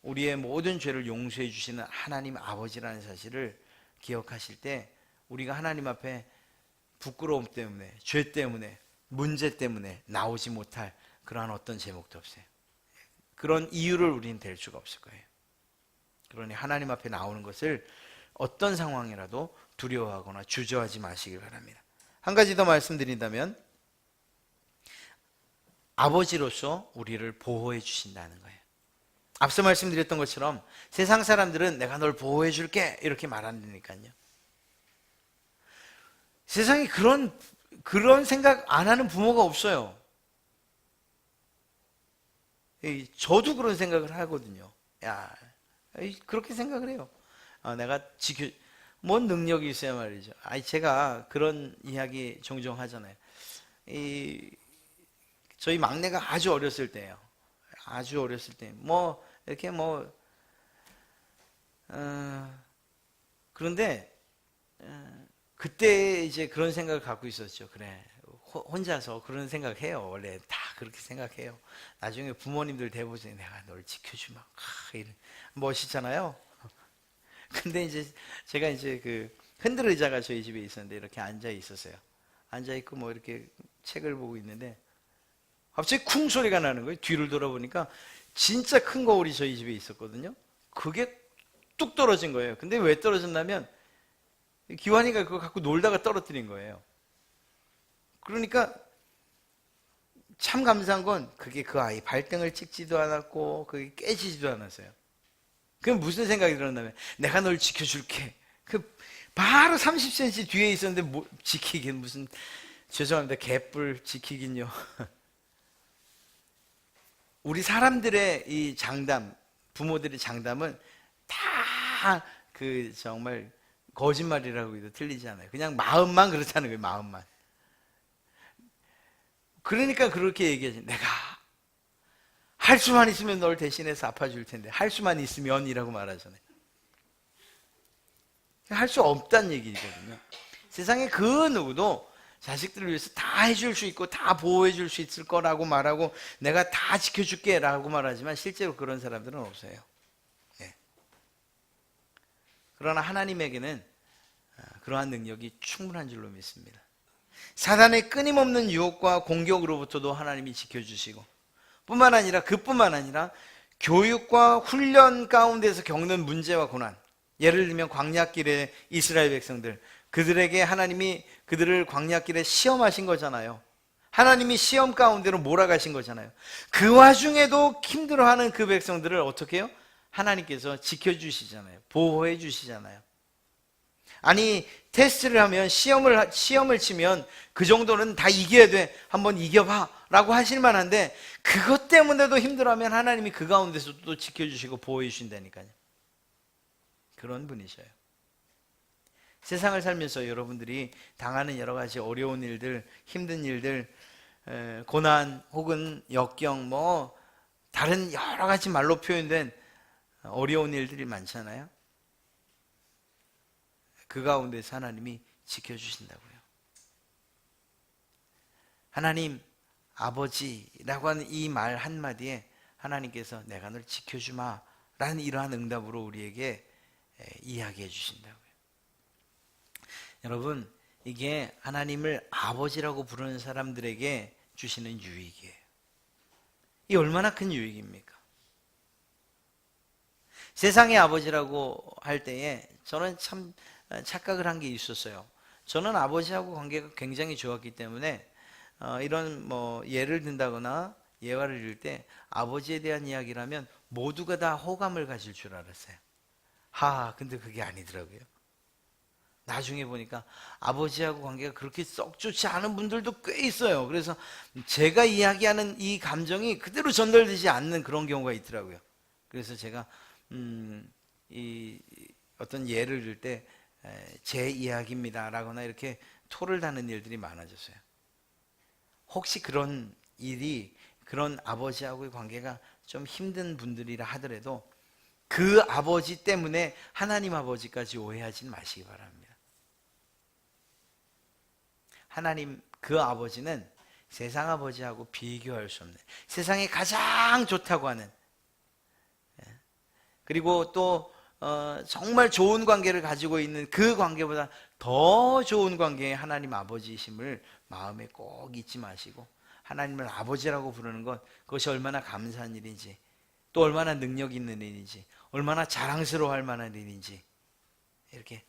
우리의 모든 죄를 용서해 주시는 하나님 아버지라는 사실을 기억하실 때 우리가 하나님 앞에 부끄러움 때문에, 죄 때문에, 문제 때문에 나오지 못할 그러한 어떤 제목도 없어요. 그런 이유를 우리는 댈 수가 없을 거예요. 그러니 하나님 앞에 나오는 것을 어떤 상황이라도 두려워하거나 주저하지 마시길 바랍니다. 한 가지 더 말씀드린다면, 아버지로서 우리를 보호해 주신다는 거예요. 앞서 말씀드렸던 것처럼 세상 사람들은 내가 널 보호해 줄게 이렇게 말한다니까요. 세상에 그런 생각 안 하는 부모가 없어요. 저도 그런 생각을 하거든요. 야, 그렇게 생각을 해요. 내가 뭔 능력이 있어야 말이죠. 제가 그런 이야기 종종 하잖아요. 저희 막내가 아주 어렸을 때예요. 아주 어렸을 때, 이렇게 그런데, 그때 이제 그런 생각을 갖고 있었죠. 그래. 혼자서 그런 생각 해요. 원래 다 그렇게 생각해요. 나중에 부모님들 대보세요. 내가 널 지켜주마. 멋있잖아요. 근데 이제 제가 이제 그 흔들 의자가 저희 집에 있었는데 이렇게 앉아 있었어요. 앉아 있고 이렇게 책을 보고 있는데 갑자기 쿵 소리가 나는 거예요. 뒤를 돌아보니까 진짜 큰 거울이 저희 집에 있었거든요. 그게 뚝 떨어진 거예요. 근데 왜 떨어졌냐면 기환이가 그거 갖고 놀다가 떨어뜨린 거예요. 그러니까 참 감사한 건 그게 그 아이 발등을 찍지도 않았고 그게 깨지지도 않았어요. 그럼 무슨 생각이 들었냐면 내가 널 지켜줄게. 바로 30cm 뒤에 있었는데 지키긴 무슨, 죄송합니다, 개뿔 지키긴요. 우리 사람들의 이 장담, 부모들의 장담은 다 정말 거짓말이라고 해도 틀리지 않아요. 그냥 마음만 그렇다는 거예요. 마음만. 그러니까 그렇게 얘기하지. 내가 할 수만 있으면 널 대신해서 아파줄 텐데, 할 수만 있으면이라고 말하잖아요. 할 수 없다는 얘기거든요. 세상에 그 누구도 자식들을 위해서 다 해줄 수 있고 다 보호해 줄 수 있을 거라고 말하고 내가 다 지켜줄게 라고 말하지만 실제로 그런 사람들은 없어요. 네. 그러나 하나님에게는 그러한 능력이 충분한 줄로 믿습니다. 사단의 끊임없는 유혹과 공격으로부터도 하나님이 지켜주시고 그뿐만 아니라 교육과 훈련 가운데서 겪는 문제와 고난, 예를 들면 광야길의 이스라엘 백성들, 그들에게 하나님이 그들을 광야길에 시험하신 거잖아요. 하나님이 시험 가운데로 몰아가신 거잖아요. 그 와중에도 힘들어하는 그 백성들을 어떻게 해요? 하나님께서 지켜주시잖아요. 보호해 주시잖아요. 아니, 테스트를 하면 시험을 치면 그 정도는 다 이겨야 돼. 한번 이겨봐 라고 하실 만한데 그것 때문에도 힘들어하면 하나님이 그 가운데서 또 지켜주시고 보호해 주신다니까요. 그런 분이셔요. 세상을 살면서 여러분들이 당하는 여러 가지 어려운 일들, 힘든 일들, 고난 혹은 역경, 다른 여러 가지 말로 표현된 어려운 일들이 많잖아요. 그 가운데서 하나님이 지켜주신다고요. 하나님 아버지라고 하는 이 말 한마디에 하나님께서 내가 널 지켜주마 라는 이러한 응답으로 우리에게 이야기해 주신다고요. 여러분, 이게 하나님을 아버지라고 부르는 사람들에게 주시는 유익이에요. 이 얼마나 큰 유익입니까? 세상의 아버지라고 할 때에 저는 참 착각을 한 게 있었어요. 저는 아버지하고 관계가 굉장히 좋았기 때문에 이런 예를 든다거나 예화를 이룰 때 아버지에 대한 이야기라면 모두가 다 호감을 가질 줄 알았어요. 근데 그게 아니더라고요. 나중에 보니까 아버지하고 관계가 그렇게 썩 좋지 않은 분들도 꽤 있어요. 그래서 제가 이야기하는 이 감정이 그대로 전달되지 않는 그런 경우가 있더라고요. 그래서 제가 어떤 예를 들 때 제 이야기입니다 라거나 이렇게 토를 다는 일들이 많아졌어요. 혹시 그런 일이, 그런 아버지하고의 관계가 좀 힘든 분들이라 하더라도 그 아버지 때문에 하나님 아버지까지 오해하지 마시기 바랍니다. 하나님 그 아버지는 세상 아버지하고 비교할 수 없는, 세상에 가장 좋다고 하는, 그리고 또 정말 좋은 관계를 가지고 있는 그 관계보다 더 좋은 관계의 하나님 아버지이심을 마음에 꼭 잊지 마시고, 하나님을 아버지라고 부르는 것, 그것이 얼마나 감사한 일인지, 또 얼마나 능력 있는 일인지, 얼마나 자랑스러워할 만한 일인지 이렇게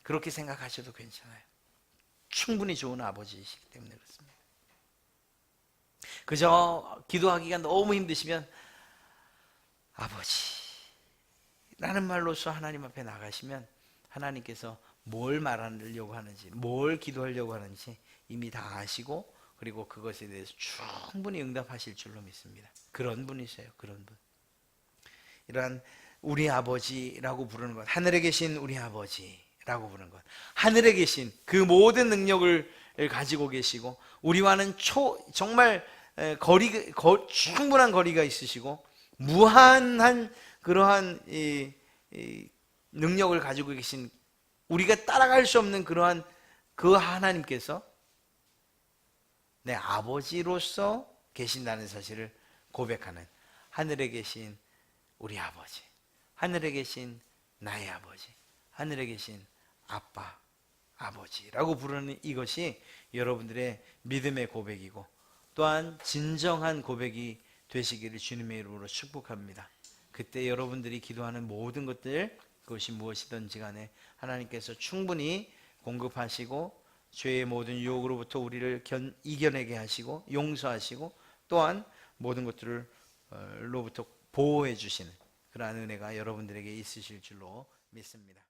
그렇게 생각하셔도 괜찮아요. 충분히 좋은 아버지이시기 때문에 그렇습니다. 그저 기도하기가 너무 힘드시면 아버지라는 말로서 하나님 앞에 나가시면 하나님께서 뭘 말하려고 하는지, 뭘 기도하려고 하는지 이미 다 아시고, 그리고 그것에 대해서 충분히 응답하실 줄로 믿습니다. 그런 분이세요. 그런 분. 이러한 우리 아버지라고 부르는 것, 하늘에 계신 우리 아버지라고 부르는 것, 하늘에 계신 그 모든 능력을 가지고 계시고 우리와는 정말 충분한 거리가 있으시고 무한한 그러한 이 능력을 가지고 계신, 우리가 따라갈 수 없는 그러한 그 하나님께서 내 아버지로서 계신다는 사실을 고백하는, 하늘에 계신 우리 아버지, 하늘에 계신 나의 아버지, 하늘에 계신 아빠, 아버지라고 부르는 이것이 여러분들의 믿음의 고백이고 또한 진정한 고백이 되시기를 주님의 이름으로 축복합니다. 그때 여러분들이 기도하는 모든 것들, 그것이 무엇이든지 간에 하나님께서 충분히 공급하시고 죄의 모든 유혹으로부터 우리를 이겨내게 하시고 용서하시고 또한 모든 것들을 로부터 보호해 주시는 그러한 은혜가 여러분들에게 있으실 줄로 믿습니다.